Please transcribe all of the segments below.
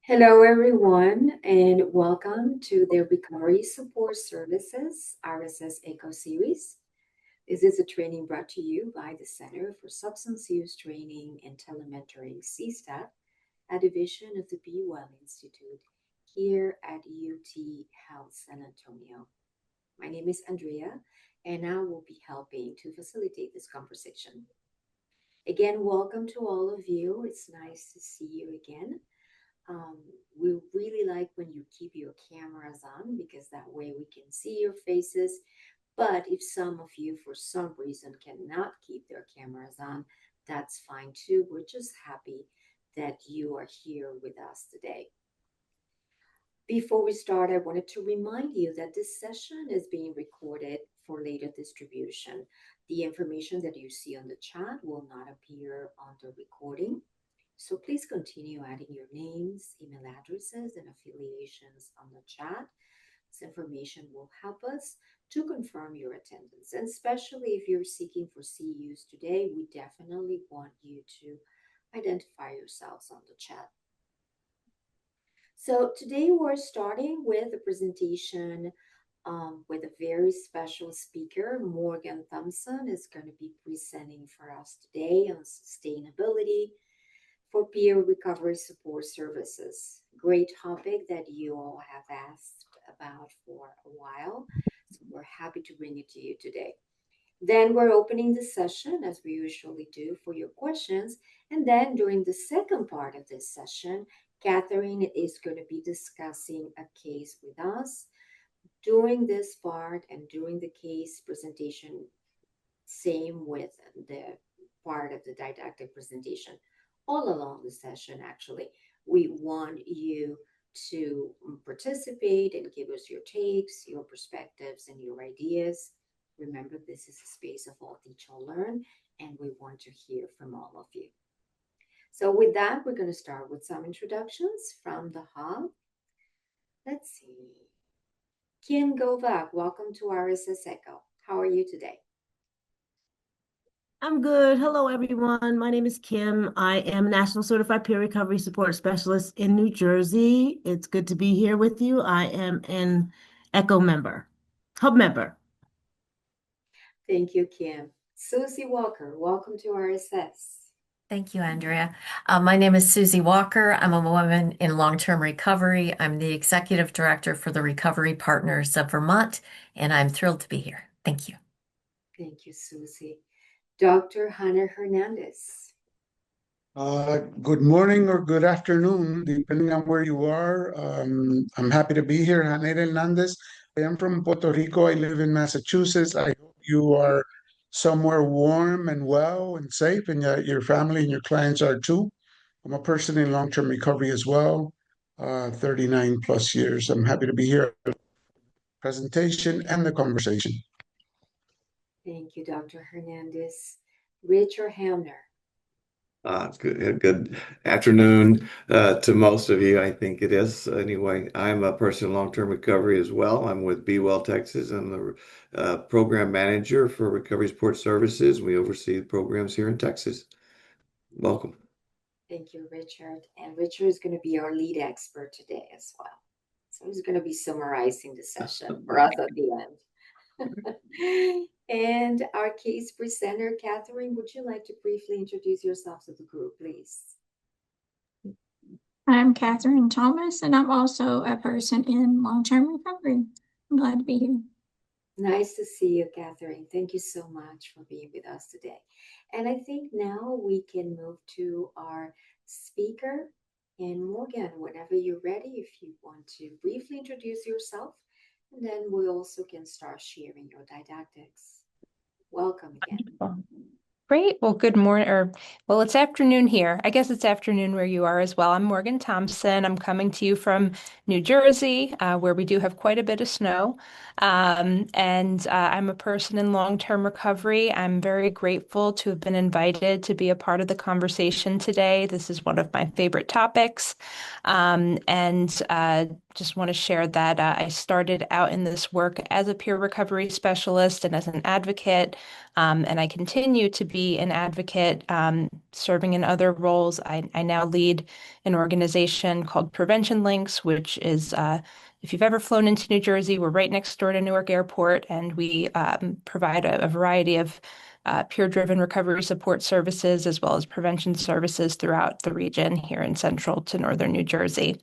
Hello, everyone, and welcome to the Recovery Support Services RSS Echo Series. This is a training brought to you by the Center for Substance Use Training and Telementoring CSTAT, a division of the Be Well Institute here at UT Health San Antonio. My name is Andrea, and I will be helping to facilitate this conversation. Again, welcome to all of you. It's nice to see you again. Um, we really like when you keep your cameras on because that way we can see your faces. But if some of you, for some reason, cannot keep their cameras on, that's fine too. We're just happy that you are here with us today. Before we start, I wanted to remind you that this session is being recorded for later distribution. The information that you see on the chat will not appear on the recording. So please continue adding your names, email addresses, and affiliations on the chat. This information will help us to confirm your attendance. And especially if you're seeking for CEUs today, we definitely want you to identify yourselves on the chat. So today we're starting with a presentation with a very special speaker. Morgan Thompson is going to be presenting for us today on sustainability for peer recovery support services. Great topic that you all have asked about for a while. So we're happy to bring it to you today. Then we're opening the session as we usually do for your questions. And then during the second part of this session, Catherine is going to be discussing a case with us. During this part and during the case presentation, same with the part of the didactic presentation, all along the session, actually, we want you to participate and give us your takes, your perspectives, and your ideas. Remember, this is a space of all teach, all learn, and we want to hear from all of you. So with that, we're going to start with some introductions from the hub. Let's see. Kim Govak, welcome to RSS Echo. How are you today? I'm good. Hello, everyone. My name is Kim. I am National Certified Peer Recovery Support Specialist in New Jersey. It's good to be here with you. I am an ECHO member, hub member. Thank you, Kim. Susie Walker, welcome to RSS. Thank you, Andrea. My name is Susie Walker. I'm a woman in long-term recovery. I'm the executive director for the Recovery Partners of Vermont, and I'm thrilled to be here. Thank you. Thank you, Susie. Dr. Hannah Hernandez. Good morning or good afternoon, depending on where you are. I'm happy to be here. Hannah Hernandez. I am from Puerto Rico. I live in Massachusetts. I hope you are somewhere warm and well and safe, and your family and your clients are too. I'm a person in long-term recovery as well, 39 plus years. I'm happy to be here. Presentation and the conversation. Thank you, Dr. Hernandez. Richard Hamner. Good afternoon to most of you. I think it is. Anyway, I'm a person in long-term recovery as well. I'm with Be Well, Texas. I'm the program manager for Recovery Support Services. We oversee the programs here in Texas. Welcome. Thank you, Richard. And Richard is going to be our lead expert today as well. So he's going to be summarizing the session for us at the end. And our case presenter, Catherine, would you like to briefly introduce yourself to the group, please? I'm Catherine Thomas, and I'm also a person in long-term recovery. I'm glad to be here. Nice to see you, Catherine. Thank you so much for being with us today. And I think now we can move to our speaker. And Morgan, whenever you're ready, if you want to briefly introduce yourself, and then we also can start sharing your didactics. Welcome again. Great. Well, good morning, it's afternoon here. I guess it's afternoon where you are as well. I'm Morgan Thompson. I'm coming to you from New Jersey, where we do have quite a bit of snow. And I'm a person in long-term recovery. I'm very grateful to have been invited to be a part of the conversation today. This is one of my favorite topics. Just want to share that I started out in this work as a peer recovery specialist and as an advocate, and I continue to be be an advocate, serving in other roles. I now lead an organization called Prevention Links, which is, if you've ever flown into New Jersey, we're right next door to Newark Airport, and we provide a variety of peer-driven recovery support services as well as prevention services throughout the region here in central to northern New Jersey.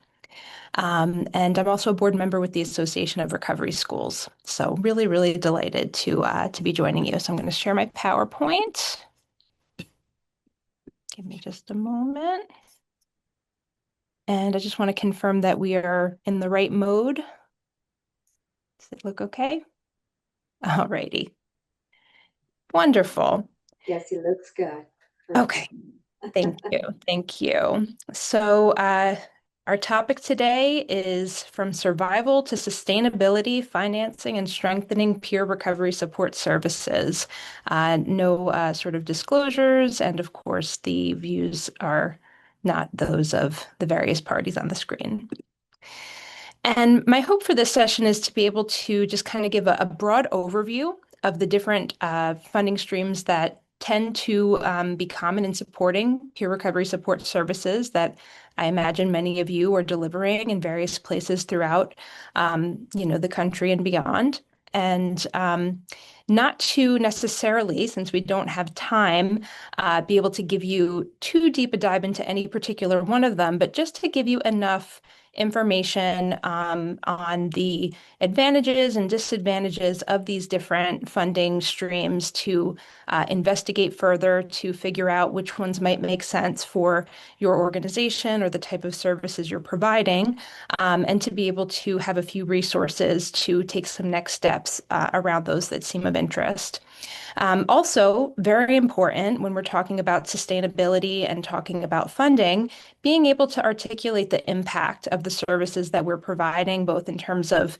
And I'm also a board member with the Association of Recovery Schools. So really, really delighted to be joining you. So I'm going to share my PowerPoint. Give me just a moment. And I just want to confirm that we are in the right mode. Does it look okay? All righty. Wonderful. Yes, it looks good. Okay. Thank you. Thank you. So our topic today is from survival to sustainability, financing and strengthening peer recovery support services. No sort of disclosures, and of course, the views are not those of the various parties on the screen. And my hope for this session is to be able to just kind of give a broad overview of the different funding streams that tend to be common in supporting peer recovery support services that I imagine many of you are delivering in various places throughout, the country and beyond. And not to necessarily, since we don't have time, be able to give you too deep a dive into any particular one of them, but just to give you enough information on the advantages and disadvantages of these different funding streams to investigate further, to figure out which ones might make sense for your organization or the type of services you're providing, and to be able to have a few resources to take some next steps around those that seem of interest. Also, very important when we're talking about sustainability and talking about funding, being able to articulate the impact of the services that we're providing, both in terms of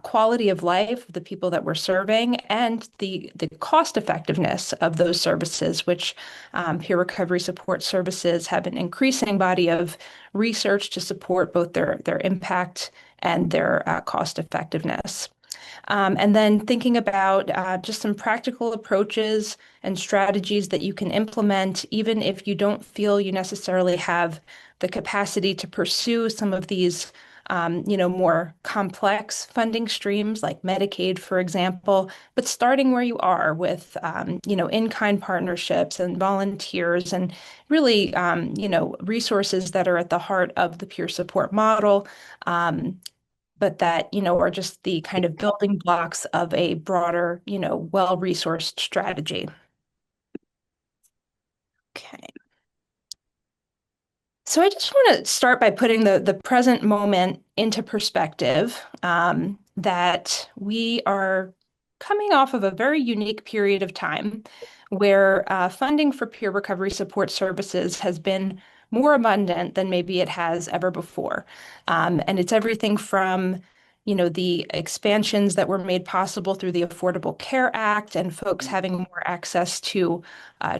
quality of life of the people that we're serving and the cost effectiveness of those services, which peer recovery support services have an increasing body of research to support both their impact and their cost effectiveness. And then thinking about just some practical approaches and strategies that you can implement, even if you don't feel you necessarily have the capacity to pursue some of these, more complex funding streams like Medicaid, for example, but starting where you are with, in-kind partnerships and volunteers and really, resources that are at the heart of the peer support model. But that, are just the kind of building blocks of a broader, well-resourced strategy. Okay. So I just want to start by putting the present moment into perspective, that we are coming off of a very unique period of time where funding for peer recovery support services has been more abundant than maybe it has ever before. And it's everything from, the expansions that were made possible through the Affordable Care Act and folks having more access to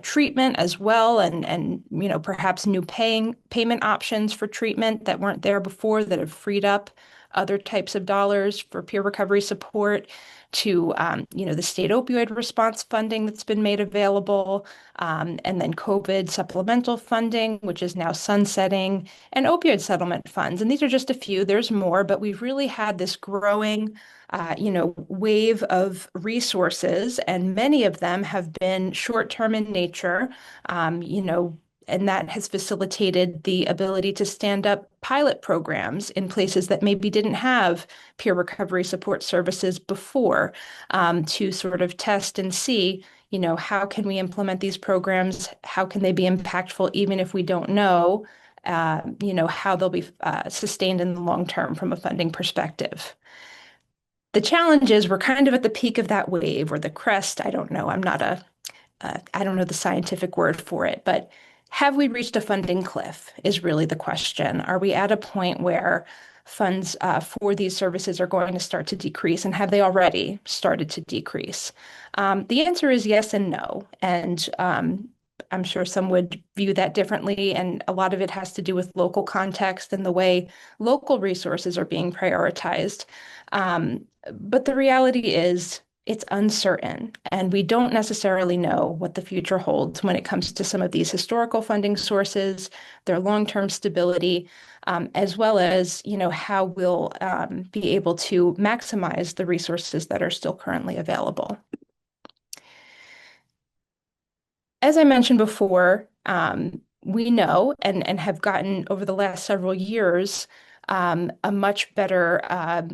treatment as well, and perhaps new payment options for treatment that weren't there before that have freed up other types of dollars for peer recovery support, to the state opioid response funding that's been made available, and then COVID supplemental funding, which is now sunsetting, and opioid settlement funds. And these are just a few. There's more, but we've really had this growing wave of resources, and many of them have been short-term in nature, and that has facilitated the ability to stand up pilot programs in places that maybe didn't have peer recovery support services before, to sort of test and see, how can we implement these programs? How can they be impactful, even if we don't know, how they'll be sustained in the long term from a funding perspective. The challenge is we're kind of at the peak of that wave or the crest. I don't know. I don't know the scientific word for it, but have we reached a funding cliff is really the question. Are we at a point where funds for these services are going to start to decrease, and have they already started to decrease? The answer is yes and no. And I'm sure some would view that differently. And a lot of it has to do with local context and the way local resources are being prioritized. But the reality is, it's uncertain, and we don't necessarily know what the future holds when it comes to some of these historical funding sources, their long-term stability, as well as, how we'll be able to maximize the resources that are still currently available. As I mentioned before, we know and have gotten over the last several years a much better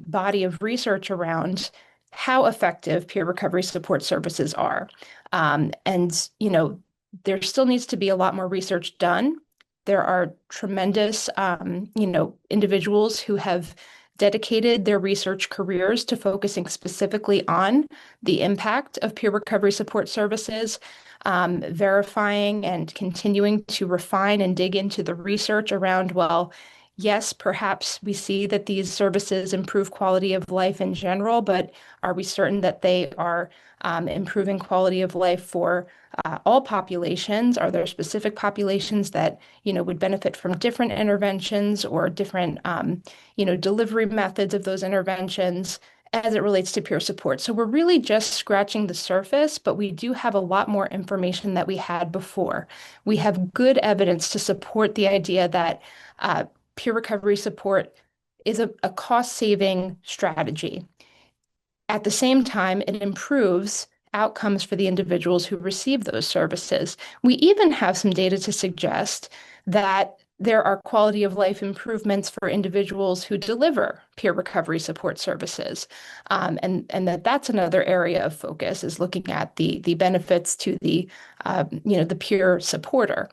body of research around how effective peer recovery support services are. And, there still needs to be a lot more research done. There are tremendous, individuals who have dedicated their research careers to focusing specifically on the impact of peer recovery support services, verifying and continuing to refine and dig into the research around, well, yes, perhaps we see that these services improve quality of life in general, but are we certain that they are improving quality of life for all populations? Are there specific populations that, would benefit from different interventions or different, delivery methods of those interventions as it relates to peer support? So we're really just scratching the surface, but we do have a lot more information that we had before. We have good evidence to support the idea that peer recovery support is a cost-saving strategy. At the same time, it improves outcomes for the individuals who receive those services. We even have some data to suggest that there are quality of life improvements for individuals who deliver peer recovery support services. And that's another area of focus, is looking at the benefits to the peer supporter.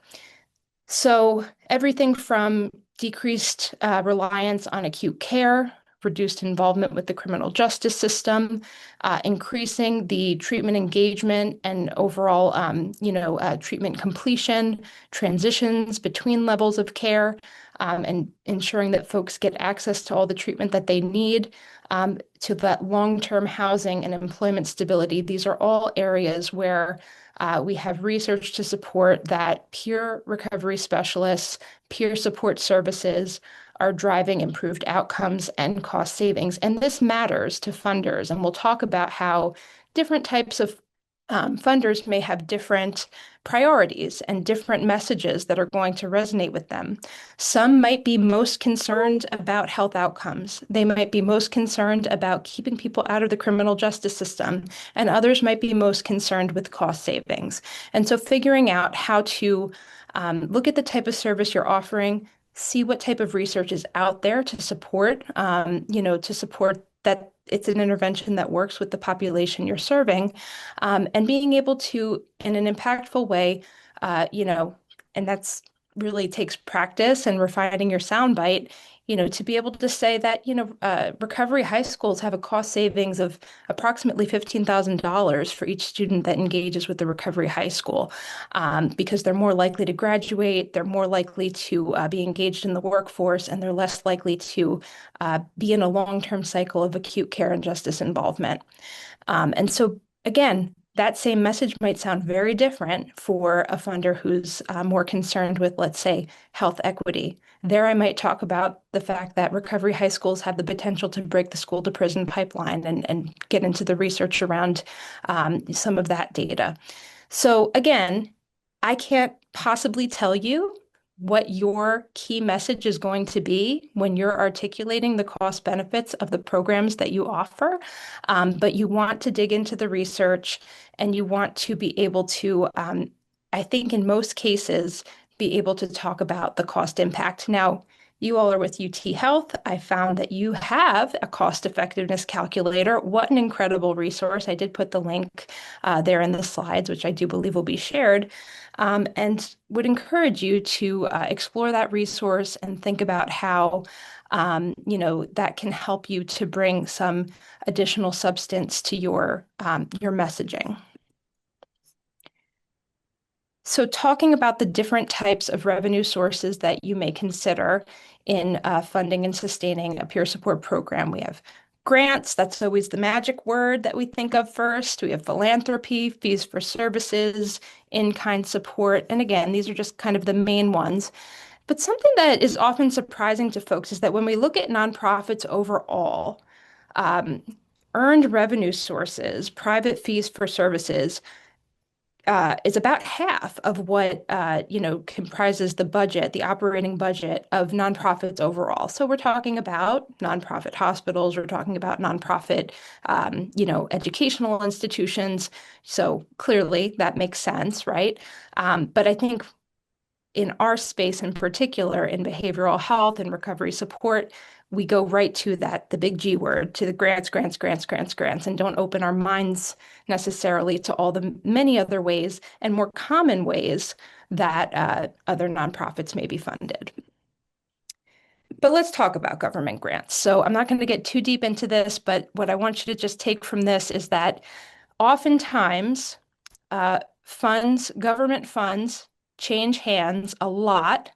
So everything from decreased reliance on acute care, reduced involvement with the criminal justice system, increasing the treatment engagement and overall, treatment completion, transitions between levels of care, and ensuring that folks get access to all the treatment that they need, to that long-term housing and employment stability. These are all areas where we have research to support that peer recovery specialists, peer support services are driving improved outcomes and cost savings. And this matters to funders. And we'll talk about how different types of funders may have different priorities and different messages that are going to resonate with them. Some might be most concerned about health outcomes. They might be most concerned about keeping people out of the criminal justice system, and others might be most concerned with cost savings. And so figuring out how to look at the type of service you're offering, see what type of research is out there to support, to support that it's an intervention that works with the population you're serving, and being able to, in an impactful way, and that's really takes practice and refining your soundbite, to be able to say that, recovery high schools have a cost savings of approximately $15,000 for each student that engages with the recovery high school, because they're more likely to graduate, they're more likely to be engaged in the workforce, and they're less likely to be in a long-term cycle of acute care and justice involvement. And so, again, that same message might sound very different for a funder who's more concerned with, let's say, health equity. There, I might talk about the fact that recovery high schools have the potential to break the school to prison pipeline and get into the research around some of that data. So again, I can't possibly tell you what your key message is going to be when you're articulating the cost benefits of the programs that you offer. But you want to dig into the research, and you want to be able to, I think in most cases, be able to talk about the cost impact. Now, you all are with UT Health. I found that you have a cost effectiveness calculator. What an incredible resource. I did put the link there in the slides, which I do believe will be shared, and would encourage you to explore that resource and think about how that can help you to bring some additional substance to your messaging. So talking about the different types of revenue sources that you may consider in funding and sustaining a peer support program, we have grants. That's always the magic word that we think of first. We have philanthropy, fees for services, in-kind support. And again, these are just kind of the main ones. But something that is often surprising to folks is that when we look at nonprofits overall, earned revenue sources, private fees for services, is about half of what comprises the budget, the operating budget of nonprofits overall. So we're talking about nonprofit hospitals, we're talking about nonprofit, educational institutions. So clearly that makes sense, right? But I think in our space in particular, in behavioral health and recovery support, we go right to that, the big G word, to the grants, grants, grants, grants, grants, and don't open our minds necessarily to all the many other ways and more common ways that other nonprofits may be funded. But let's talk about government grants. So I'm not going to get too deep into this, but what I want you to just take from this is that oftentimes government funds change hands a lot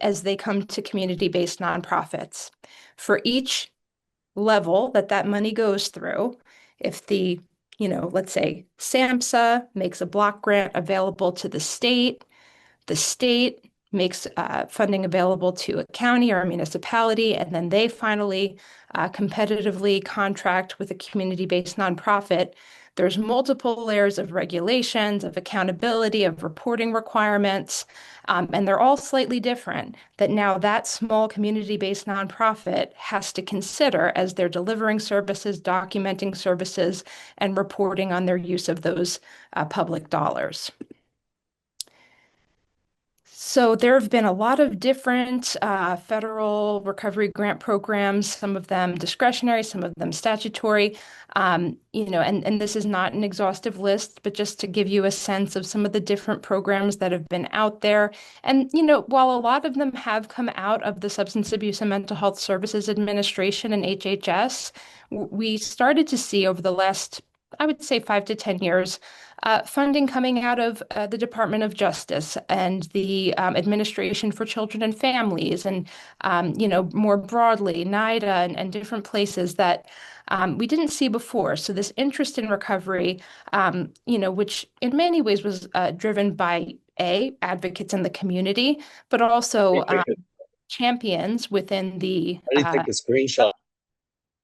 as they come to community-based nonprofits. For each level that money goes through, if let's say SAMHSA makes a block grant available to the state makes funding available to a county or a municipality, and then they finally competitively contract with a community-based nonprofit. There's multiple layers of regulations, of accountability, of reporting requirements, and they're all slightly different that now that small community-based nonprofit has to consider as they're delivering services, documenting services, and reporting on their use of those public dollars. So there have been a lot of different federal recovery grant programs, some of them discretionary, some of them statutory, and this is not an exhaustive list, but just to give you a sense of some of the different programs that have been out there. And, while a lot of them have come out of the Substance Abuse and Mental Health Services Administration and HHS, we started to see over the last, I would say, 5 to 10 years, funding coming out of the Department of Justice and the Administration for Children and Families, and more broadly, NIDA and different places that we didn't see before. So this interest in recovery, which in many ways was driven by advocates in the community, but also champions within the take a screenshot.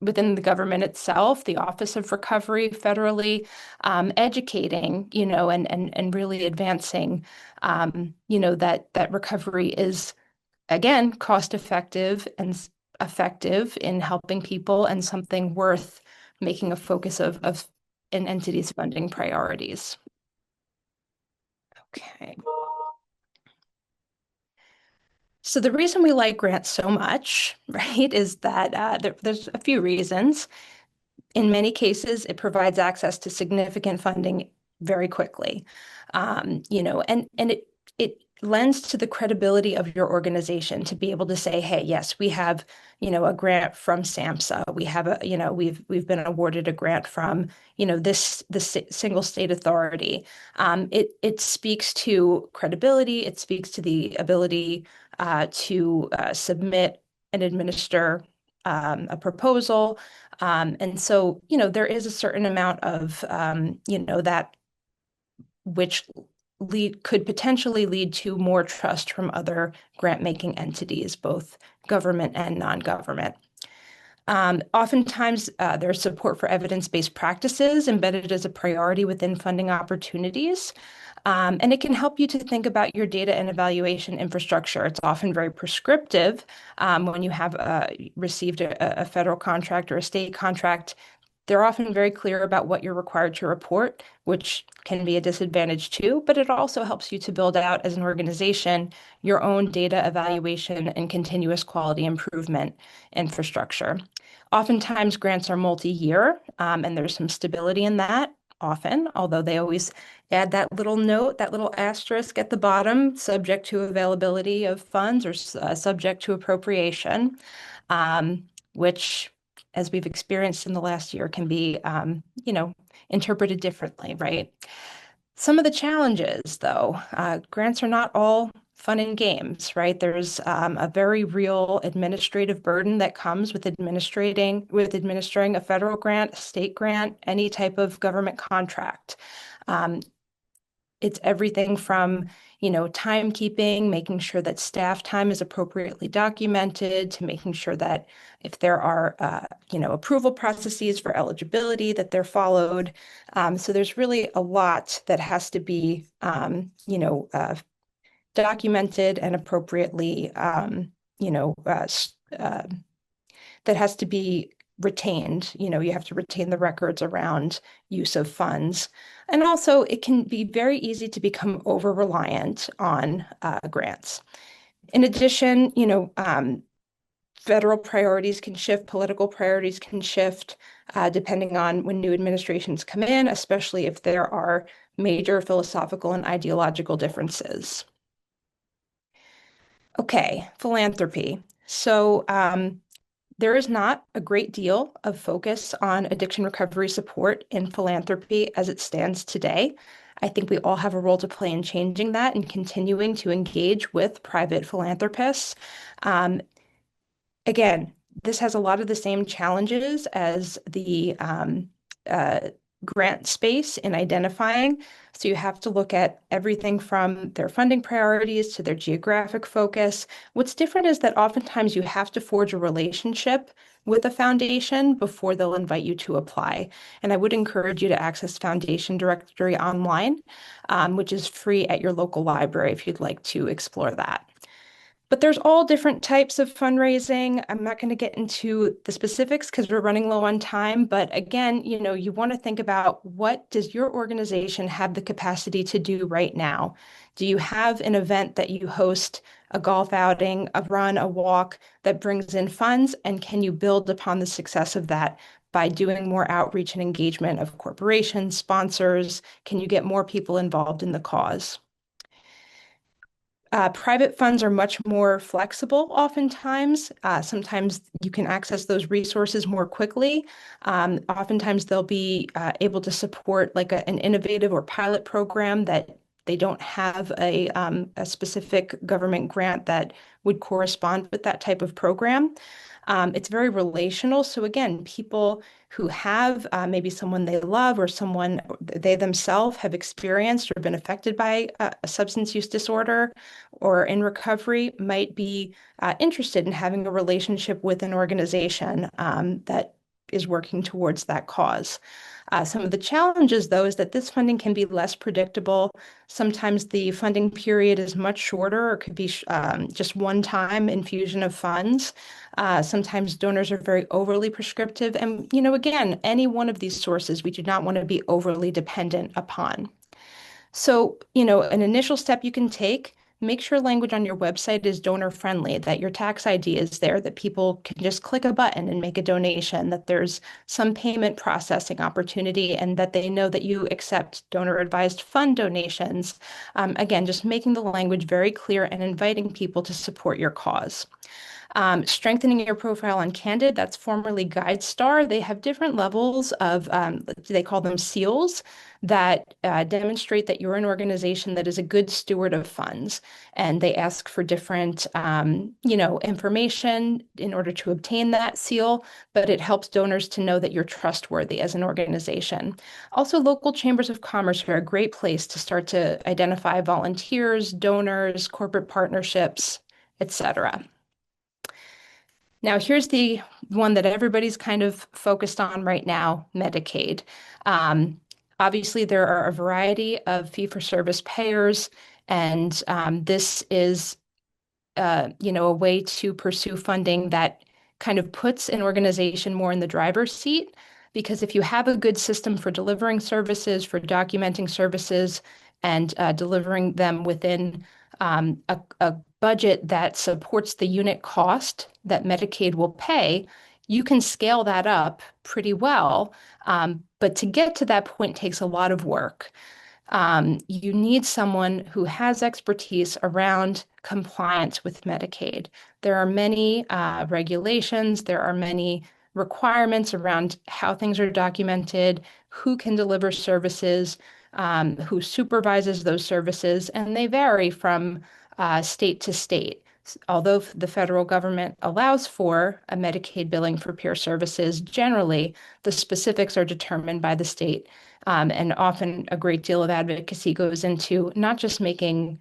Within the government itself, the Office of Recovery federally, educating, and really advancing, that recovery is, again, cost effective and effective in helping people and something worth making a focus of an entity's funding priorities. Okay. So the reason we like grants so much, right, is that there's a few reasons. In many cases, it provides access to significant funding very quickly, and it lends to the credibility of your organization to be able to say, hey, yes, we have, a grant from SAMHSA. We have we've been awarded a grant from, this single state authority. It speaks to credibility. It speaks to the ability to submit and administer a proposal. And so, there is a certain amount of, that which could potentially lead to more trust from other grant-making entities, both government and non-government. Oftentimes, there's support for evidence-based practices embedded as a priority within funding opportunities. And it can help you to think about your data and evaluation infrastructure. It's often very prescriptive when you have received a federal contract or a state contract. They're often very clear about what you're required to report, which can be a disadvantage too, but it also helps you to build out as an organization your own data evaluation and continuous quality improvement infrastructure. Oftentimes grants are multi-year, and there's some stability in that often, although they always add that little note, that little asterisk at the bottom, subject to availability of funds or subject to appropriation, which, as we've experienced in the last year, can be, interpreted differently, right? Some of the challenges, though, grants are not all fun and games, right? There's a very real administrative burden that comes with administering a federal grant, a state grant, any type of government contract. it's everything from, timekeeping, making sure that staff time is appropriately documented, to making sure that if there are, approval processes for eligibility, that they're followed. So there's really a lot that has to be, documented and appropriately, that has to be retained. You have to retain the records around use of funds. And also, it can be very easy to become over-reliant on grants. In addition, federal priorities can shift, political priorities can shift, depending on when new administrations come in, especially if there are major philosophical and ideological differences. Okay, philanthropy. So there is not a great deal of focus on addiction recovery support in philanthropy as it stands today. I think we all have a role to play in changing that and continuing to engage with private philanthropists. Again, this has a lot of the same challenges as the grant space in identifying. So you have to look at everything from their funding priorities to their geographic focus. What's different is that oftentimes you have to forge a relationship with a foundation before they'll invite you to apply. And I would encourage you to access Foundation Directory online, which is free at your local library if you'd like to explore that. But there's all different types of fundraising. I'm not going to get into the specifics because we're running low on time. But again, you want to think about, what does your organization have the capacity to do right now? Do you have an event that you host, a golf outing, a run, a walk that brings in funds? And can you build upon the success of that by doing more outreach and engagement of corporations, sponsors? Can you get more people involved in the cause? Private funds are much more flexible oftentimes. Sometimes you can access those resources more quickly. Oftentimes they'll be able to support like an innovative or pilot program that they don't have a specific government grant that would correspond with that type of program. It's very relational. So again, people who have maybe someone they love or someone they themselves have experienced or been affected by a substance use disorder or in recovery might be interested in having a relationship with an organization that is working towards that cause. Some of the challenges, though, is that this funding can be less predictable. Sometimes the funding period is much shorter, or could be just one-time infusion of funds. Sometimes donors are very overly prescriptive. And, again, any one of these sources we do not want to be overly dependent upon. So, an initial step you can take, make sure language on your website is donor friendly, that your tax ID is there, that people can just click a button and make a donation, that there's some payment processing opportunity, and that they know that you accept donor advised fund donations. Again, just making the language very clear and inviting people to support your cause. Strengthening your profile on Candid, that's formerly GuideStar. They have different levels of, they call them seals, that demonstrate that you're an organization that is a good steward of funds. And they ask for different, information in order to obtain that seal, but it helps donors to know that you're trustworthy as an organization. Also, local chambers of commerce are a great place to start to identify volunteers, donors, corporate partnerships, etc. Now, here's the one that everybody's kind of focused on right now, Medicaid. Obviously, there are a variety of fee-for-service payers, and this is, a way to pursue funding that kind of puts an organization more in the driver's seat. Because if you have a good system for delivering services, for documenting services, and delivering them within a budget that supports the unit cost that Medicaid will pay, you can scale that up pretty well. But to get to that point takes a lot of work. You need someone who has expertise around compliance with Medicaid. There are many regulations, there are many requirements around how things are documented, who can deliver services, who supervises those services, and they vary from state to state. Although the federal government allows for a Medicaid billing for peer services, generally the specifics are determined by the state. And often a great deal of advocacy goes into not just making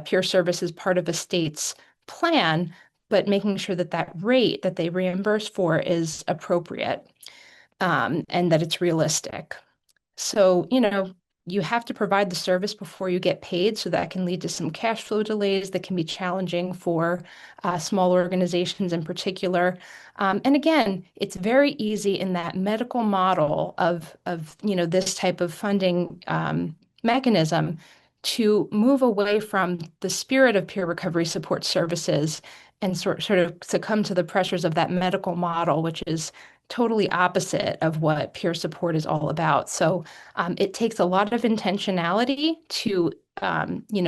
peer services part of a state's plan, but making sure that that rate that they reimburse for is appropriate, and that it's realistic. So, you have to provide the service before you get paid, so that can lead to some cash flow delays that can be challenging for small organizations in particular. And again, it's very easy in that medical model of this type of funding mechanism to move away from the spirit of peer recovery support services and sort of succumb to the pressures of that medical model, which is totally opposite of what peer support is all about. So it takes a lot of intentionality to,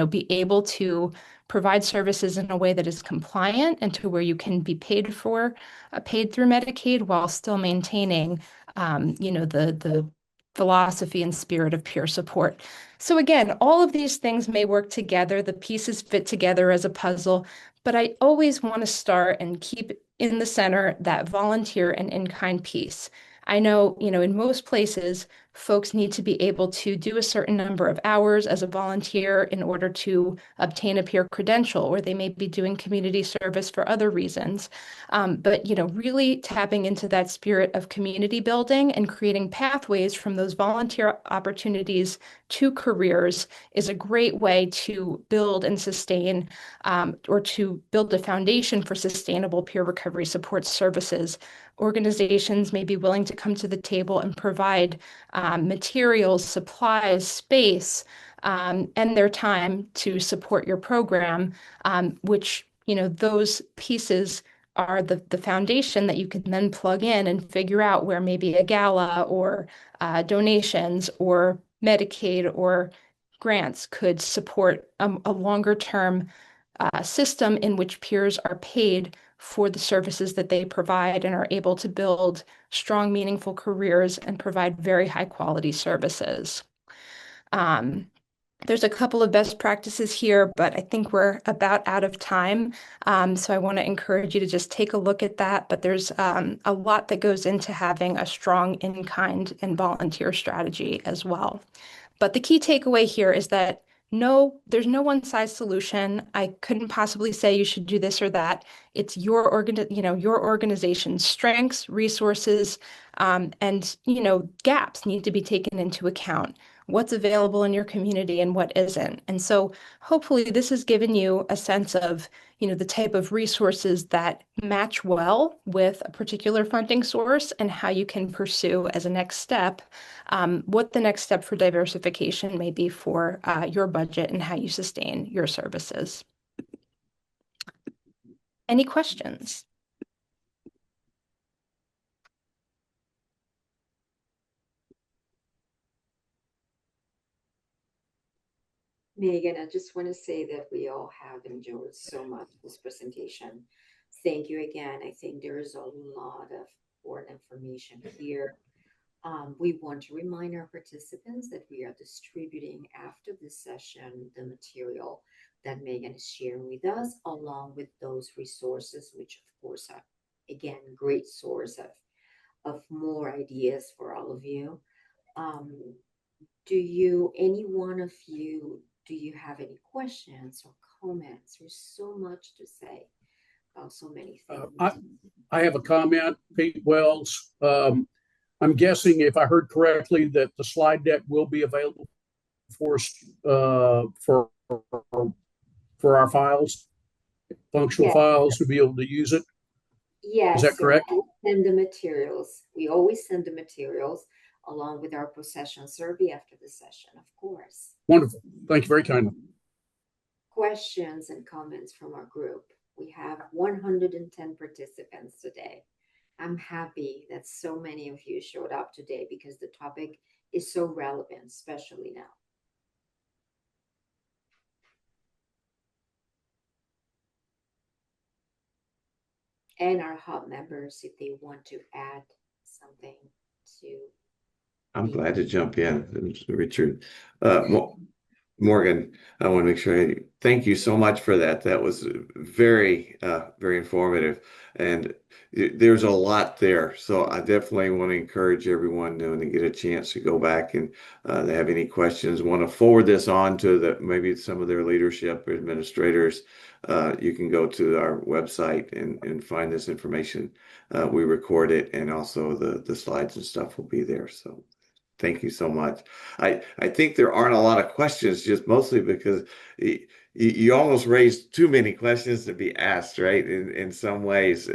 be able to provide services in a way that is compliant and to where you can be paid through Medicaid while still maintaining, the philosophy and spirit of peer support. So again, all of these things may work together. The pieces fit together as a puzzle, but I always want to start and keep in the center that volunteer and in-kind piece. I know, in most places, folks need to be able to do a certain number of hours as a volunteer in order to obtain a peer credential, or they may be doing community service for other reasons. But, really tapping into that spirit of community building and creating pathways from those volunteer opportunities to careers is a great way to build and sustain, or to build a foundation for sustainable peer recovery support services. Organizations may be willing to come to the table and provide materials, supplies, space, and their time to support your program, which, those pieces are the foundation that you can then plug in and figure out where maybe a gala or donations or Medicaid or grants could support a longer term system in which peers are paid for the services that they provide and are able to build strong, meaningful careers and provide very high quality services. There's a couple of best practices here, but I think we're about out of time. So I want to encourage you to just take a look at that. But there's a lot that goes into having a strong in-kind and volunteer strategy as well. But the key takeaway here is that there's no one-size solution. I couldn't possibly say you should do this or that. It's your organization's strengths, resources, and gaps need to be taken into account. What's available in your community and what isn't. And so hopefully this has given you a sense of, the type of resources that match well with a particular funding source and how you can pursue as a next step, what the next step for diversification may be for your budget and how you sustain your services. Any questions? Megan, I just want to say that we all have enjoyed so much this presentation. Thank you again. I think there is a lot of important information here. We want to remind our participants that we are distributing after this session the material that Megan is sharing with us, along with those resources, which of course are, again, great source of more ideas for all of you. Any one of you, do you have any questions or comments? There's so much to say about so many things. I have a comment, Pete Wells. I'm guessing, if I heard correctly, that the slide deck will be available for our files, functional files, to be able to use it. Yes. Is that correct? So send the materials. We always send the materials along with our possession survey after the session, of course. Wonderful. Thank you very kindly. Questions and comments from our group. We have 110 participants today. I'm happy that so many of you showed up today because the topic is so relevant, especially now. And our hub members, if they want to add something to. I'm glad to jump in, Richard. Morgan, I want to make sure thank you so much for that. That was very, very informative. And there's a lot there. So I definitely want to encourage everyone to get a chance to go back and they have any questions, want to forward this on to maybe some of their leadership or administrators. You can go to our website and find this information. We record it and also the slides and stuff will be there. So thank you so much. I think there aren't a lot of questions, just mostly because you almost raised too many questions to be asked, right? In some ways,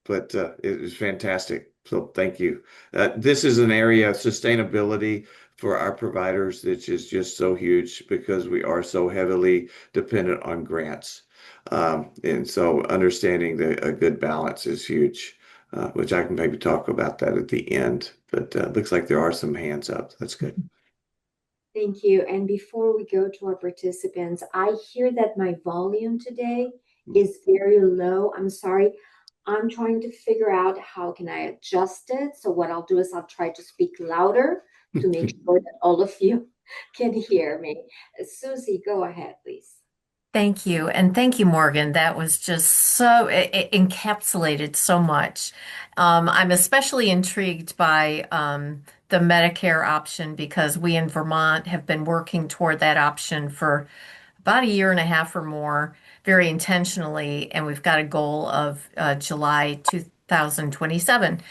but it was fantastic. So thank you. This is an area of sustainability for our providers that is just so huge because we are so heavily dependent on grants. And so understanding a good balance is huge, which I can maybe talk about that at the end. But looks like there are some hands up. That's good. Thank you. And before we go to our participants, I hear that my volume today is very low. I'm sorry. I'm trying to figure out how can I adjust it. So what I'll do is I'll try to speak louder to make sure that all of you can hear me. Susie, go ahead, please. Thank you. And thank you, Morgan. That was just so, it encapsulated so much. I'm especially intrigued by the Medicare option because we in Vermont have been working toward that option for about a year and a half or more, very intentionally, and we've got a goal of July 2027.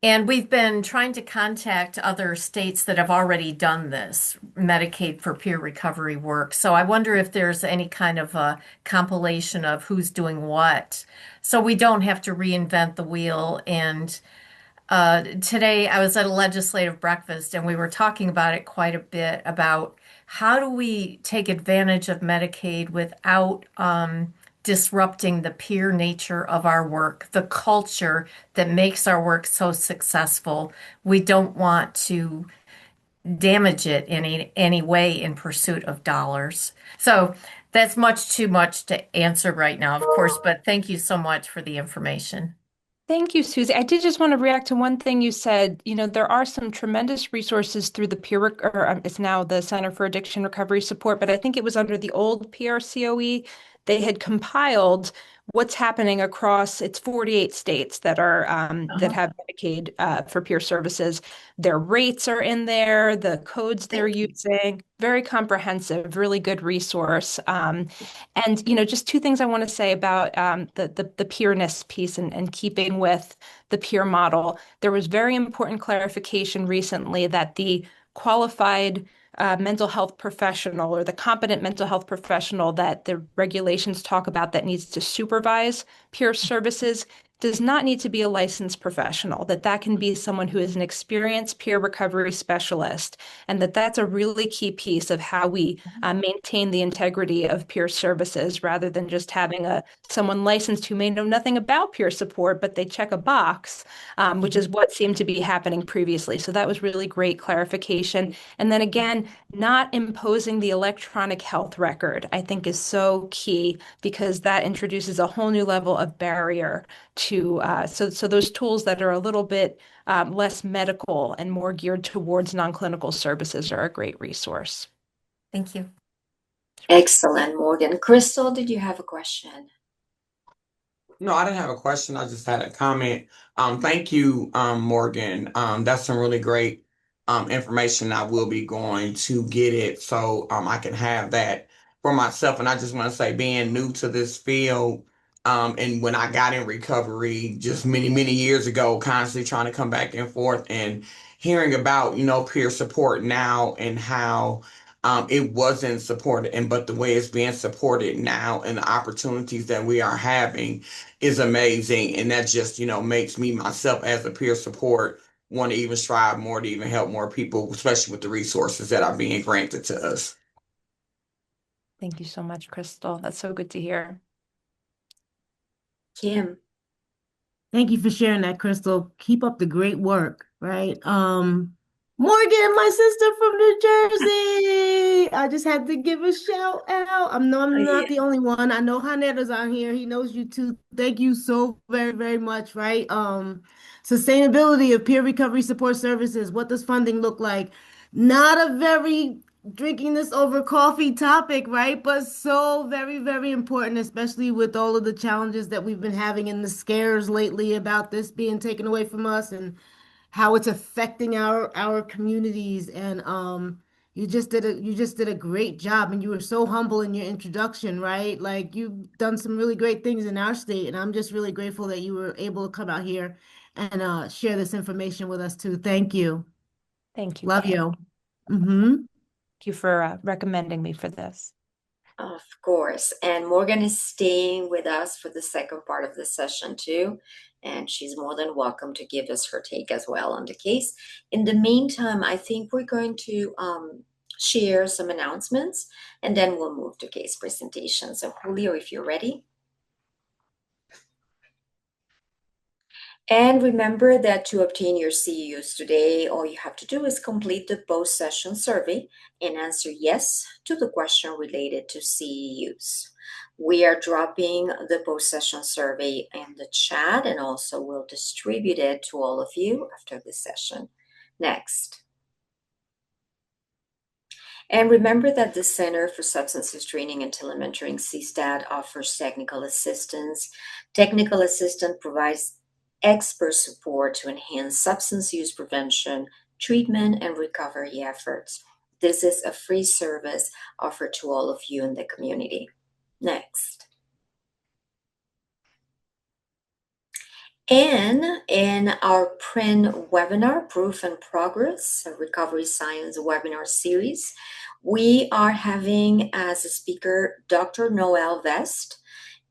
And we've been trying to contact other states that have already done this, Medicaid for peer recovery work. So I wonder if there's any kind of a compilation of who's doing what, so we don't have to reinvent the wheel. And today I was at a legislative breakfast and we were talking about it quite a bit about how do we take advantage of Medicaid without disrupting the peer nature of our work, the culture that makes our work so successful. We don't want to damage it in any way in pursuit of dollars. So that's much too much to answer right now, of course, but thank you so much for the information. Thank you, Susie. I did just want to react to one thing you said. You know, there are some tremendous resources through the it's now the Center for Addiction Recovery Support, but I think it was under the old PRCOE. They had compiled what's happening across it's 48 states that are that have Medicaid for peer services. Their rates are in there, the codes they're using. Very comprehensive, really good resource. And you know, just two things I want to say about the peerness piece and keeping with the peer model. There was very important clarification recently that the qualified mental health professional or the competent mental health professional that the regulations talk about that needs to supervise peer services does not need to be a licensed professional, that can be someone who is an experienced peer recovery specialist, and that's a really key piece of how we maintain the integrity of peer services rather than just having someone licensed who may know nothing about peer support, but they check a box, which is what seemed to be happening previously. So that was really great clarification. And then again, not imposing the electronic health record, I think is so key because that introduces a whole new level of barrier to so those tools that are a little bit less medical and more geared towards non-clinical services are a great resource. Thank you. Excellent, Morgan. Crystal, did you have a question? No, I didn't have a question. I just had a comment. Thank you, Morgan. That's some really great information. I will be going to get it so I can have that for myself. And I just want to say, being new to this field, and when I got in recovery just many, many years ago, constantly trying to come back and forth and hearing about, peer support now and how it wasn't supported, but the way it's being supported now and the opportunities that we are having is amazing. And that just, makes me myself as a peer support want to even strive more to even help more people, especially with the resources that are being granted to us. Thank you so much, Crystal. That's so good to hear. Kim. Thank you for sharing that, Crystal. Keep up the great work, right? Morgan, my sister from New Jersey. I just had to give a shout out. I'm not the only one. I know Haneda's on here. He knows you too. Thank you so very, very much, right? Sustainability of peer recovery support services. What does funding look like? Not a very drinking this over coffee topic, right? But so very, very important, especially with all of the challenges that we've been having and the scares lately about this being taken away from us and how it's affecting our communities. And you just did a great job, and you were so humble in your introduction, right? Like you've done some really great things in our state, and I'm just really grateful that you were able to come out here and share this information with us too. Thank you. Thank you, Love Kim. you. Mm-hmm. Thank you for recommending me for this. Of course. And Morgan is staying with us for the second part of the session too. And she's more than welcome to give us her take as well on the case. In the meantime, I think we're going to share some announcements and then we'll move to case presentation. So Julio, if you're ready. And remember that to obtain your CEUs today, all you have to do is complete the post-session survey and answer yes to the question related to CEUs. We are dropping the post-session survey in the chat and also will distribute it to all of you after this session. Next. And remember that the Center for Substance Use Training and Telementoring, CSTAT, offers technical assistance. Technical assistance provides expert support to enhance substance use prevention, treatment, and recovery efforts. This is a free service offered to all of you in the community. Next. And in our print webinar, Proof and Progress, a recovery science webinar series, we are having as a speaker Dr. Noel Vest,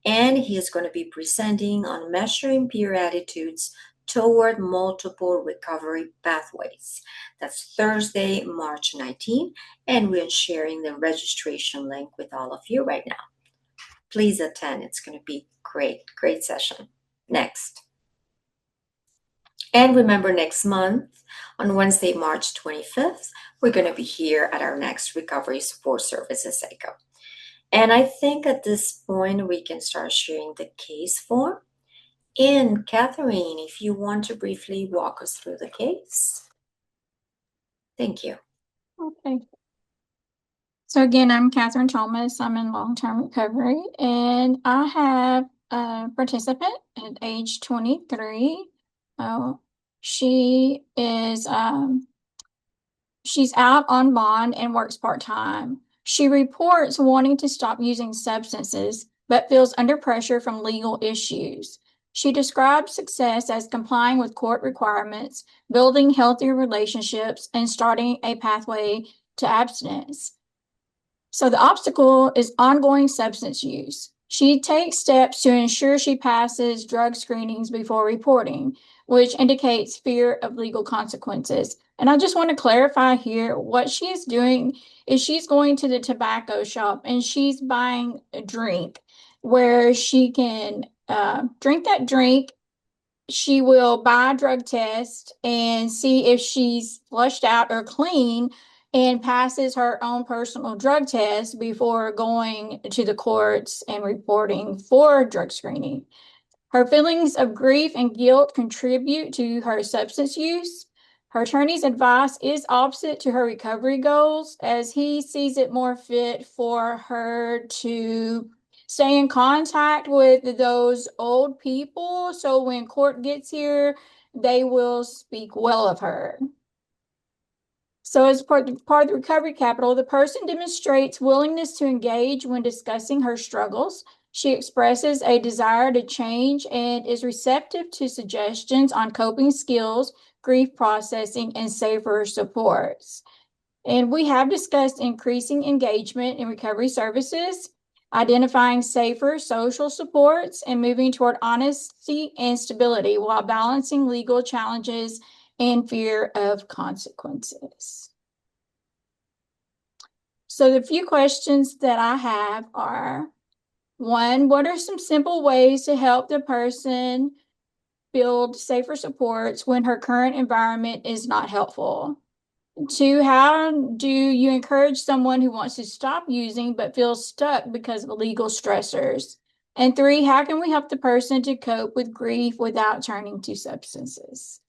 and he is going to be presenting on measuring peer attitudes toward multiple recovery pathways. That's Thursday, March 19, and we're sharing the registration link with all of you right now. Please attend. It's going to be great session. Next. And remember, next month, on Wednesday, March 25th, we're going to be here at our next Recovery Support Services ECHO. And I think at this point, we can start sharing the case form. And Catherine, if you want to briefly walk us through the case. Thank you. Okay. So again, I'm Catherine Thomas. I'm in long-term recovery, and I have a participant at age 23. She is she's out on bond and works part-time. She reports wanting to stop using substances, but feels under pressure from legal issues. She describes success as complying with court requirements, building healthier relationships, and starting a pathway to abstinence. So the obstacle is ongoing substance use. She takes steps to ensure she passes drug screenings before reporting, which indicates fear of legal consequences. And I just want to clarify here, what she is doing is she's going to the tobacco shop and she's buying a drink where she can drink that drink. She will buy a drug test and see if she's flushed out or clean and passes her own personal drug test before going to the courts and reporting for drug screening. Her feelings of grief and guilt contribute to her substance use. Her attorney's advice is opposite to her recovery goals, as he sees it more fit for her to stay in contact with those old people, so when court gets here, they will speak well of her. So as part of the recovery capital, the person demonstrates willingness to engage when discussing her struggles. She expresses a desire to change and is receptive to suggestions on coping skills, grief processing, and safer supports. And we have discussed increasing engagement in recovery services, identifying safer social supports, and moving toward honesty and stability while balancing legal challenges and fear of consequences. So the few questions that I have are, one, what are some simple ways to help the person build safer supports when her current environment is not helpful? Two, how do you encourage someone who wants to stop using but feels stuck because of legal stressors? And three, how can we help the person to cope with grief without turning to substances?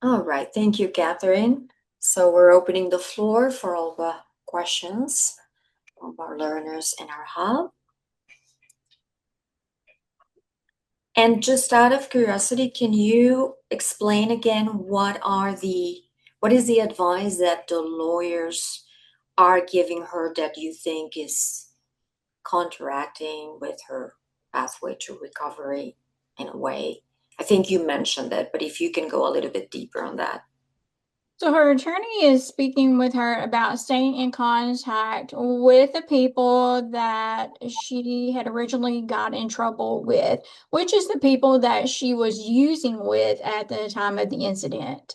All right, thank you, Catherine. So we're opening the floor for all the questions of our learners in our hub. And just out of curiosity, can you explain again what is the advice that the lawyers are giving her that you think is counteracting with her pathway to recovery in a way? I think you mentioned it, but if you can go a little bit deeper on that. So her attorney is speaking with her about staying in contact with the people that she had originally got in trouble with, which is the people that she was using with at the time of the incident.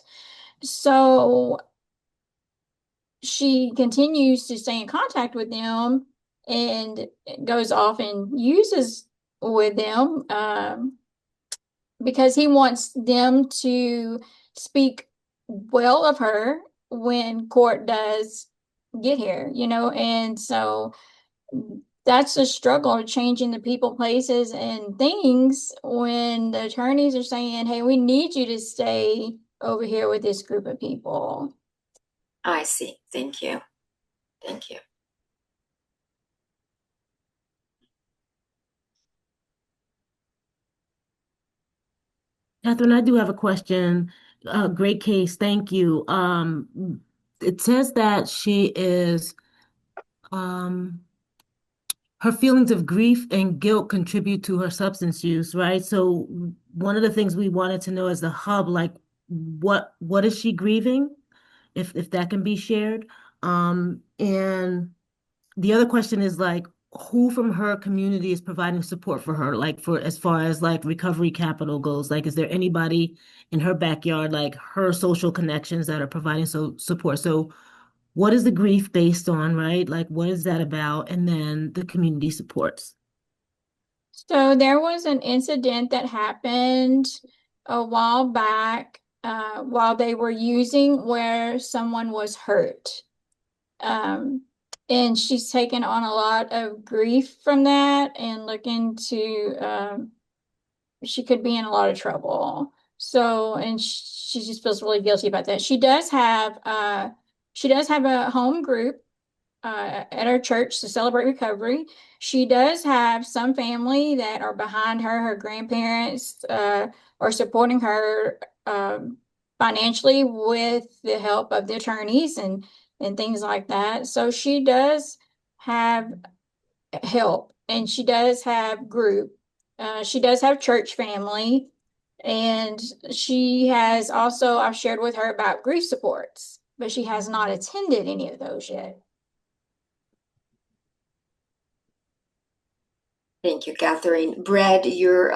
So she continues to stay in contact with them and goes off and uses with them because he wants them to speak well of her when court does get here, and so that's a struggle changing the people, places, and things when the attorneys are saying, hey, we need you to stay over here with this group of people. I see. Thank you. Thank you. Catherine, I do have a question. Great case. Thank you. It says that she is, her feelings of grief and guilt contribute to her substance use, right? So one of the things we wanted to know as the hub, like what is she grieving? If that can be shared. And the other question is like, who from her community is providing support for her, like for as far as like recovery capital goes? Like, is there anybody in her backyard, like her social connections that are providing support? So what is the grief based on, right? Like, what is that about? And then the community supports. So there was an incident that happened a while back while they were using where someone was hurt. And she's taken on a lot of grief from that and looking to, she could be in a lot of trouble. So, and she just feels really guilty about that. She does have a home group at our church to celebrate recovery. She does have some family that are behind her. Her grandparents are supporting her financially with the help of the attorneys and things like that. So she does have help, and she does have group. She does have church family, and she has also, I've shared with her about grief supports, but she has not attended any of those yet. Thank you, Catherine. Brad, you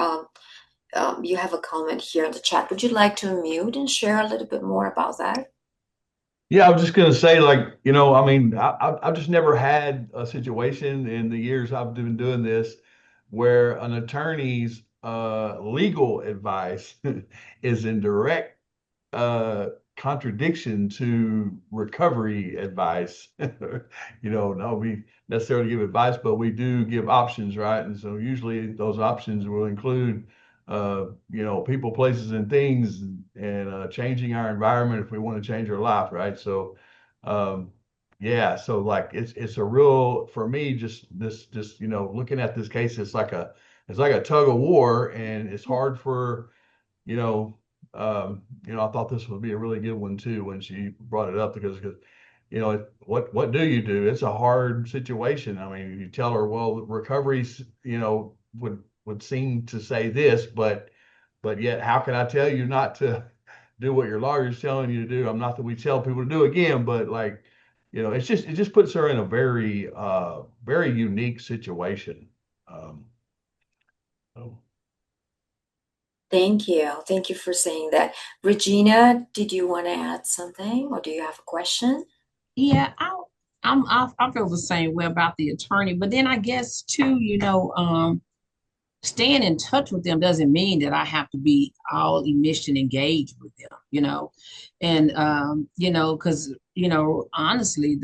have a comment here in the chat. Would you like to unmute and share a little bit more about that? Yeah, I was just going to say, like, I mean, I've just never had a situation in the years I've been doing this where an attorney's legal advice is in direct contradiction to recovery advice. No, we necessarily give advice, but we do give options, right? And so usually those options will include people, places, and things, and changing our environment if we want to change our life, right? So, yeah, so like it's a real, for me, just looking at this case, it's like a tug of war, and it's hard for I thought this would be a really good one too when she brought it up because what do you do? It's a hard situation. I mean, you tell her, well, recovery's would seem to say this, but yet how can I tell you not to do what your lawyer's telling you to do? I'm not that we tell people to do again, but like, it just puts her in a very very unique situation. So. Thank you. Thank you for saying that. Regina, did you want to add something or do you have a question? Yeah, I feel the same way about the attorney, but then I guess too, staying in touch with them doesn't mean that I have to be all emission engaged with them, and because honestly,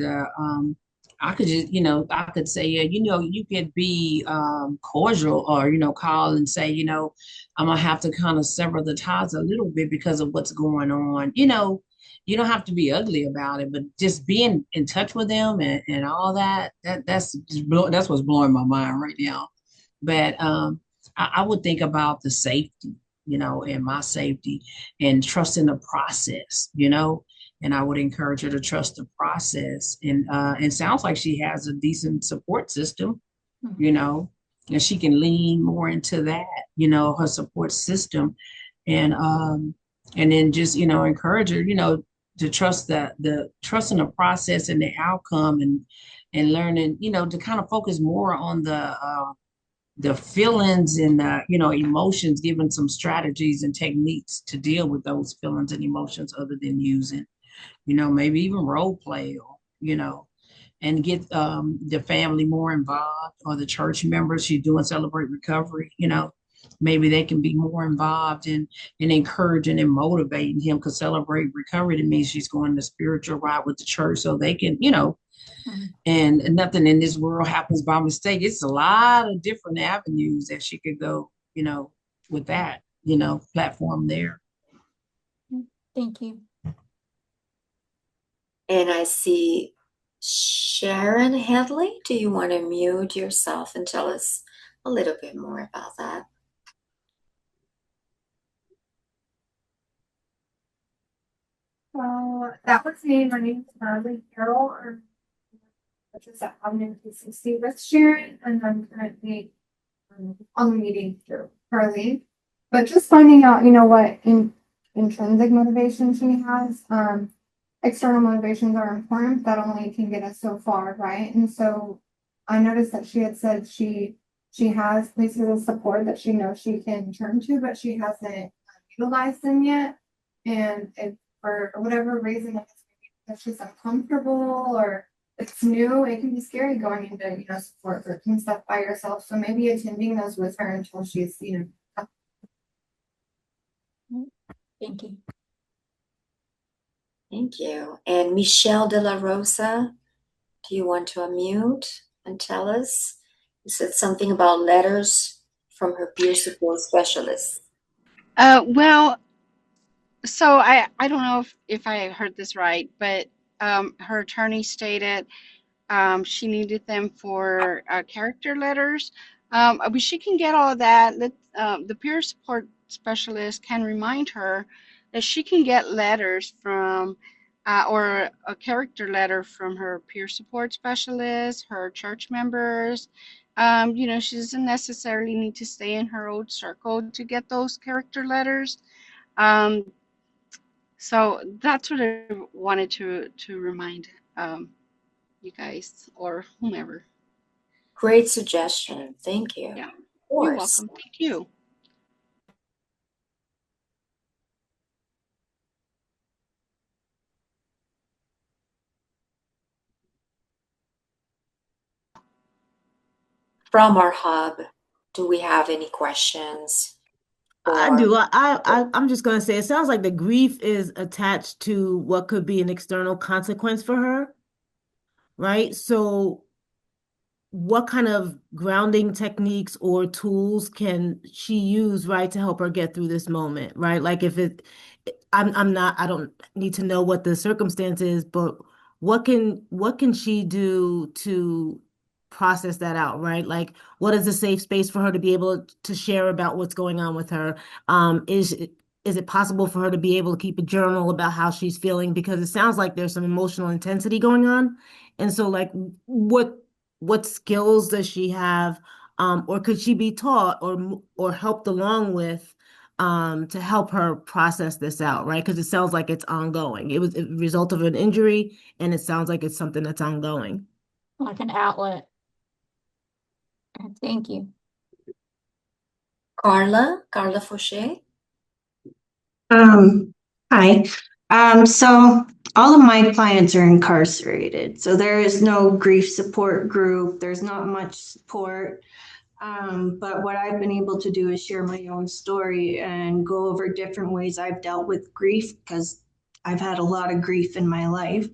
I could just, I could say, yeah, you could be cordial or, call and say, I'm gonna have to kind of sever the ties a little bit because of what's going on. You don't have to be ugly about it, but just being in touch with them and all that's what's blowing my mind right now. But I would think about the safety, and my safety and trusting the process, and I would encourage her to trust the process. And it sounds like she has a decent support system, and she can lean more into that, her support system, and then just encourage her, to trust the trust in the process and the outcome, and learning, to kind of focus more on the feelings and emotions, given some strategies and techniques to deal with those feelings and emotions other than using, maybe even role play, or and get the family more involved, or the church members she's doing Celebrate Recovery, maybe they can be more involved in encouraging and motivating him, because Celebrate Recovery to me, she's going the spiritual ride with the church, so they can, and nothing in this world happens by mistake. It's a lot of different avenues that she could go, with that, platform there. Thank you. And I see Sharon Headley. Do you want to mute yourself and tell us a little bit more about that? That was me. My name is Marley Carroll, which is at Covenant 360 with Sharon, and I'm currently on the meeting through Carly. But just finding out, what intrinsic motivation she has. External motivations are important, that only can get us so far, right? And so I noticed that she had said she has places of support that she knows she can turn to, but she hasn't utilized them yet. And if for whatever reason, if it's because she's uncomfortable or it's new, it can be scary going into, support groups and stuff by yourself. So maybe attending those with her until she's, Thank you. Thank you. And Michelle De La Rosa, do you want to unmute and tell us? You said something about letters from her peer support specialist. Well, so I don't know if I heard this right, but her attorney stated she needed them for character letters. But she can get all of that. The peer support specialist can remind her that she can get letters from or a character letter from her peer support specialist, her church members. She doesn't necessarily need to stay in her old circle to get those character letters. So that's what I wanted to remind you guys or whomever. Great suggestion. Thank you. Yeah, of you're course. welcome. Thank you. From our hub, do we have any questions? I do. I'm just going to say it sounds like the grief is attached to what could be an external consequence for her, right? So what kind of grounding techniques or tools can she use, right, to help her get through this moment, right? Like if I don't need to know what the circumstance is, but what can she do to process that out, right? Like what is a safe space for her to be able to share about what's going on with her? Is it possible for her to be able to keep a journal about how she's feeling? Because it sounds like there's some emotional intensity going on. And so like what skills does she have, or could she be taught or helped along with to help her process this out, right? Because it sounds like it's ongoing. It was a result of an injury, and it sounds like it's something that's ongoing. Like an outlet. Thank you. Carla Fauché. Hi. So all of my clients are incarcerated, so there is no grief support group. There's not much support. But what I've been able to do is share my own story and go over different ways I've dealt with grief, because I've had a lot of grief in my life.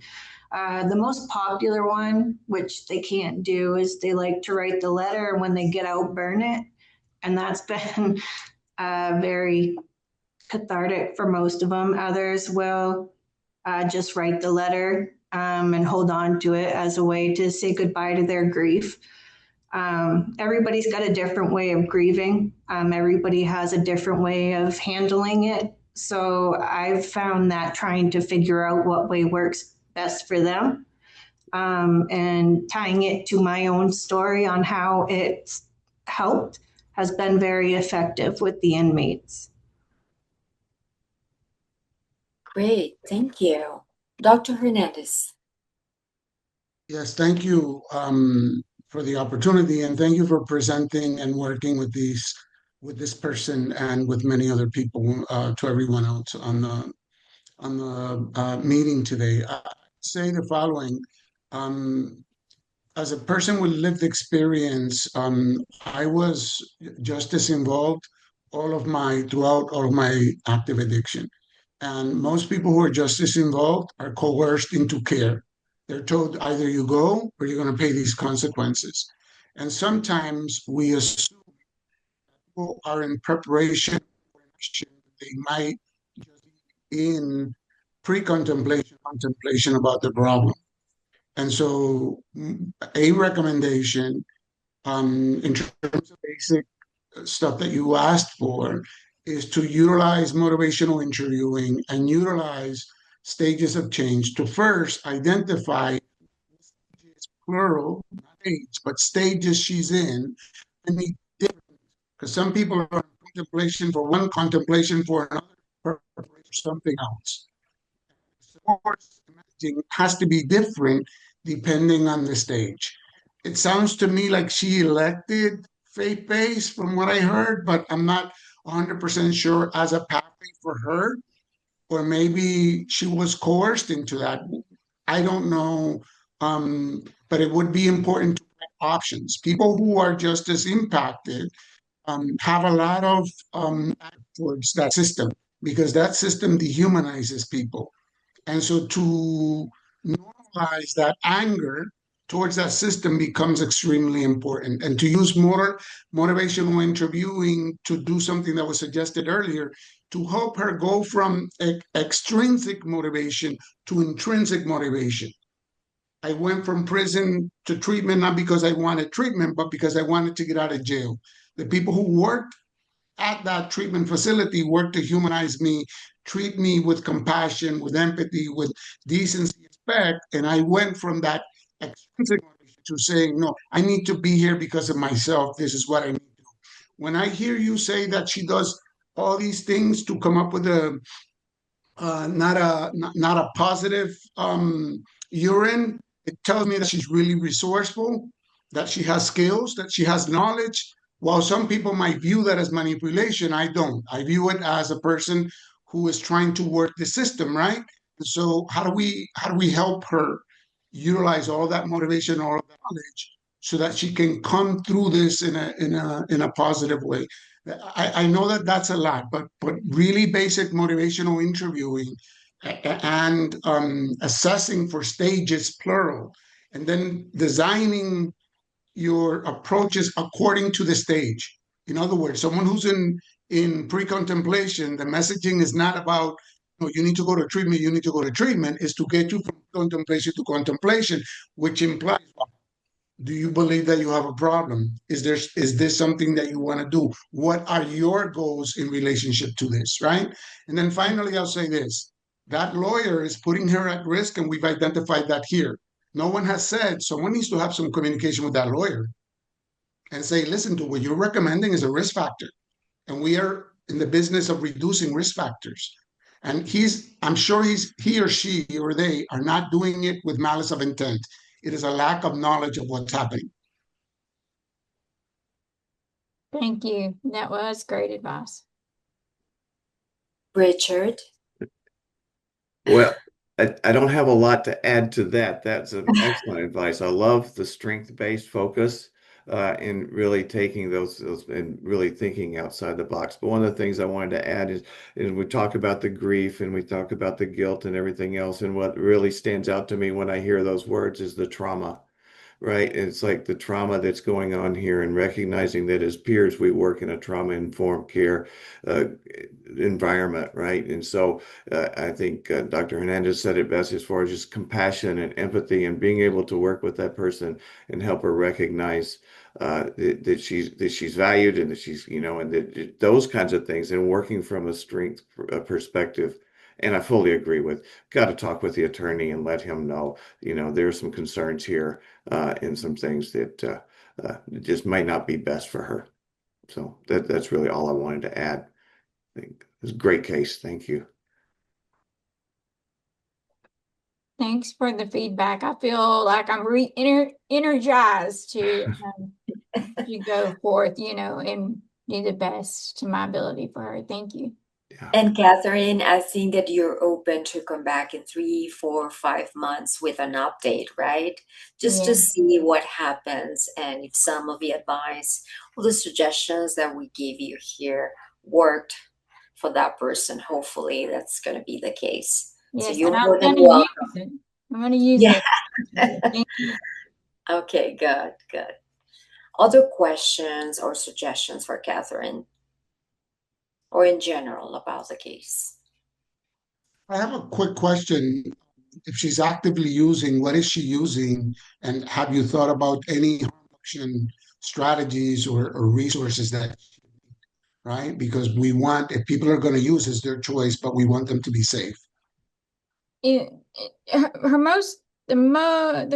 The most popular one, which they can't do, is they like to write the letter and when they get out, burn it. And that's been very cathartic for most of them. Others will just write the letter and hold on to it as a way to say goodbye to their grief. Everybody's got a different way of grieving. Everybody has a different way of handling it. So I've found that trying to figure out what way works best for them and tying it to my own story on how it's helped has been very effective with the inmates. Great, thank you. Dr. Hernandez. Yes, thank you for the opportunity, and thank you for presenting and working with this person and with many other people, to everyone else on the meeting today. I say the following. As a person with lived experience, I was justice involved throughout all of my active addiction. And most people who are justice involved are coerced into care. They're told either you go or you're going to pay these consequences. And sometimes we assume people are in preparation for action. They might just be in contemplation about the problem. And so, a recommendation in terms of basic stuff that you asked for is to utilize motivational interviewing and utilize stages of change to first identify stages, plural, not age, but stages she's in, and be different. Because some people are in contemplation for one, contemplation for another, for something else. Support messaging has to be different depending on the stage. It sounds to me like she elected faith-based from what I heard, but I'm not 100% sure as a pathway for her, or maybe she was coerced into that. I don't know, but it would be important to have options. People who are just as impacted have a lot of towards that system because that system dehumanizes people. And so to normalize that anger towards that system becomes extremely important. And to use more motivational interviewing to do something that was suggested earlier, to help her go from extrinsic motivation to intrinsic motivation. I went from prison to treatment, not because I wanted treatment, but because I wanted to get out of jail. The people who worked at that treatment facility work to humanize me, treat me with compassion, with empathy, with decency, respect. And I went from that extrinsic motivation to saying, no, I need to be here because of myself. This is what I need to do. When I hear you say that she does all these things to come up with not a positive urine, it tells me that she's really resourceful, that she has skills, that she has knowledge. While some people might view that as manipulation, I don't. I view it as a person who is trying to work the system, right? And so how do we help her utilize all that motivation, all of that knowledge, so that she can come through this in a positive way? I know that that's a lot, but really basic motivational interviewing and assessing for stages, plural, and then designing your approaches according to the stage. In other words, someone who's in pre-contemplation, the messaging is not about, you need to go to treatment, you need to go to treatment, is to get you from contemplation to contemplation, which implies, do you believe that you have a problem? Is this something that you want to do? What are your goals in relationship to this, right? And then finally, I'll say this. That lawyer is putting her at risk, and we've identified that here. No one has said, someone needs to have some communication with that lawyer and say, listen, to what you're recommending is a risk factor. And we are in the business of reducing risk factors. And I'm sure he or she or they are not doing it with malice of intent. It is a lack of knowledge of what's happening. Thank you. That was great advice. Richard. Well, I don't have a lot to add to that. That's an excellent advice. I love the strength-based focus. and really taking those and really thinking outside the box. But one of the things I wanted to add is we talk about the grief and we talk about the guilt and everything else. And what really stands out to me when I hear those words is the trauma, right? It's like the trauma that's going on here and recognizing that as peers, we work in a trauma-informed care uh, environment, right? And so I think Dr. Hernandez said it best as far as just compassion and empathy and being able to work with that person and help her recognize that she's valued and that she's, and that those kinds of things and working from a strength perspective. And I fully agree with, got to talk with the attorney and let him know, there's some concerns here and some things that just might not be best for her. So that's really all I wanted to add. I think it's a great case. Thank you. Thanks for the feedback. I feel like I'm energized to go forth, and do the best to my ability for her. Thank you. Yeah. And Catherine, I think that you're open to come back in 3, 4, 5 months with an update, right? Just to see what happens and if some of the advice or the suggestions that we gave you here worked for that person. Hopefully that's going to be the case. Yes, so you're and more I'm than going to welcome. use it. I'm going to use Yeah. it. Thank you. Okay, good. Other questions or suggestions for Catherine? Or in general about the case? I have a quick question. If she's actively using, what is she using? And have you thought about any harm reduction strategies or resources that, right? Because we want, if people are going to use, it's their choice, but we want them to be safe. The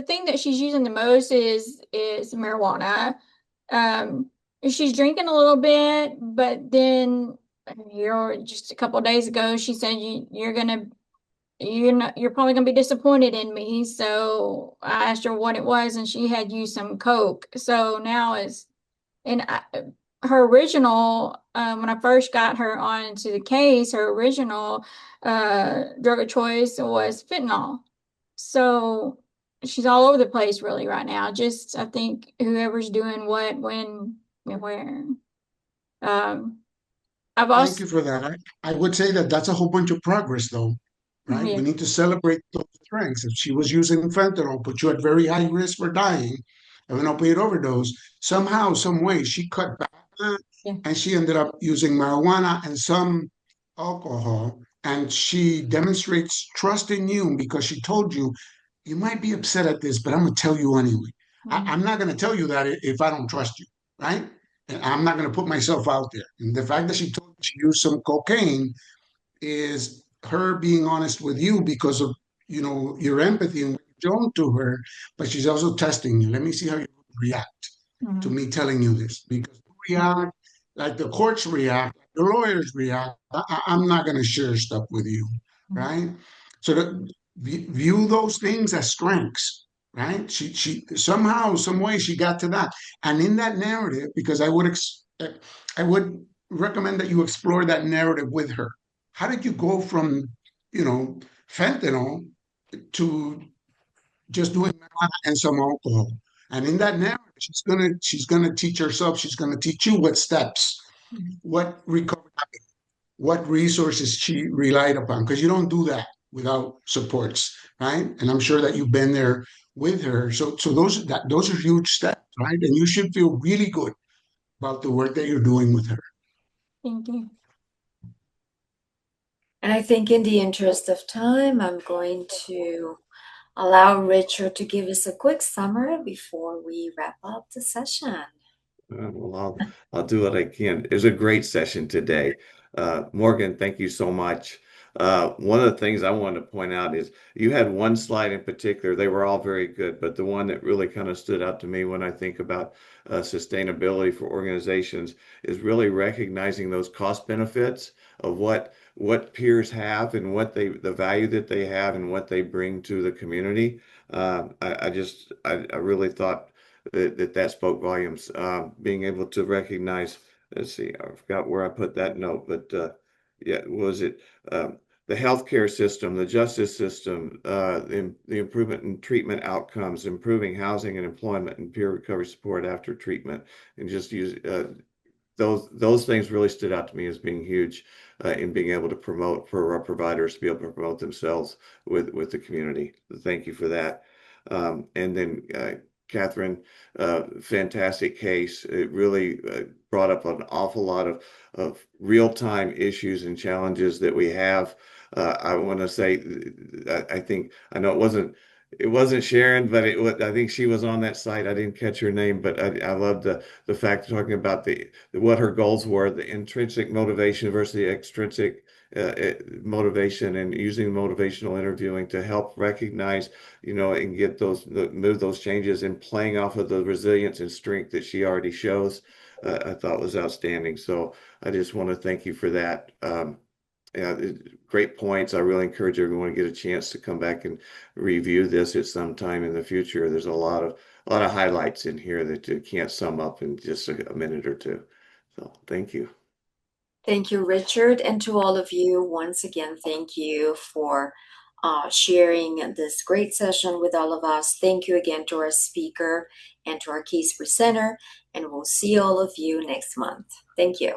thing that she's using the most is marijuana. She's drinking a little bit, but then just a couple of days ago she said you're probably gonna be disappointed in me. So I asked her what it was, and she had used some Coke. So now her original, when I first got her onto the case, her original drug of choice was fentanyl. So she's all over the place really right now. Just, I think whoever's doing what, when, and where. Thank you for that. I would say that that's a whole bunch of progress, though, right? Yeah. We need to celebrate those strengths. If she was using fentanyl, put you at very high risk for dying of an opioid overdose, somehow, some way, she cut back on that, and she ended up using marijuana and some alcohol. And she demonstrates trust in you because she told you, you might be upset at this, but I'm going to tell you anyway. I'm not going to tell you that if I don't trust you, right? And I'm not going to put myself out there. And the fact that she told me she used some cocaine is her being honest with you because of your empathy and what you've shown to her. But she's also testing you. Let me see how you react to me telling you this, because you react like the courts react, like the lawyers react. I'm not going to share stuff with you, right? So view those things as strengths, right? She somehow, some way, she got to that, and in that narrative, because I would recommend that you explore that narrative with her. How did you go from, fentanyl to just doing marijuana and some alcohol? And in that narrative, she's gonna teach herself. She's gonna teach you what steps, what recovery, what resources she relied upon, because you don't do that without supports, right? And I'm sure that you've been there with her. So those are huge steps, right? And you should feel really good about the work that you're doing with her. Thank you. And I think in the interest of time, I'm going to allow Richard to give us a quick summary before we wrap up the session. Well, I'll do what I can. It was a great session today. Morgan, thank you so much. One of the things I wanted to point out is you had one slide in particular. They were all very good, but the one that really kind of stood out to me when I think about sustainability for organizations is really recognizing those cost benefits of what peers have and the value that they have and what they bring to the community. I really thought that spoke volumes. Being able to recognize, let's see, I forgot where I put that note, but yeah, was it the healthcare system, the justice system, the improvement in treatment outcomes, improving housing and employment, and peer recovery support after treatment, and just use those things really stood out to me as being huge in being able to promote for our providers to be able to promote themselves with the community. Thank you for that. And then Catherine, fantastic case. It really brought up an awful lot of real-time issues and challenges that we have. I want to say, I think, I know it wasn't Sharon, but I think she was on that site. I didn't catch her name, but I love the fact of talking about what her goals were, the intrinsic motivation versus the extrinsic motivation, and using motivational interviewing to help recognize, and get move those changes, and playing off of the resilience and strength that she already shows. I thought was outstanding. So I just want to thank you for that. Yeah, great points. I really encourage everyone to get a chance to come back and review this at some time in the future. There's a lot of highlights in here that you can't sum up in just a minute or two. So thank you. Thank you, Richard. And to all of you, once again, thank you for sharing this great session with all of us. Thank you again to our speaker and to our case presenter, and we'll see all of you next month. Thank you.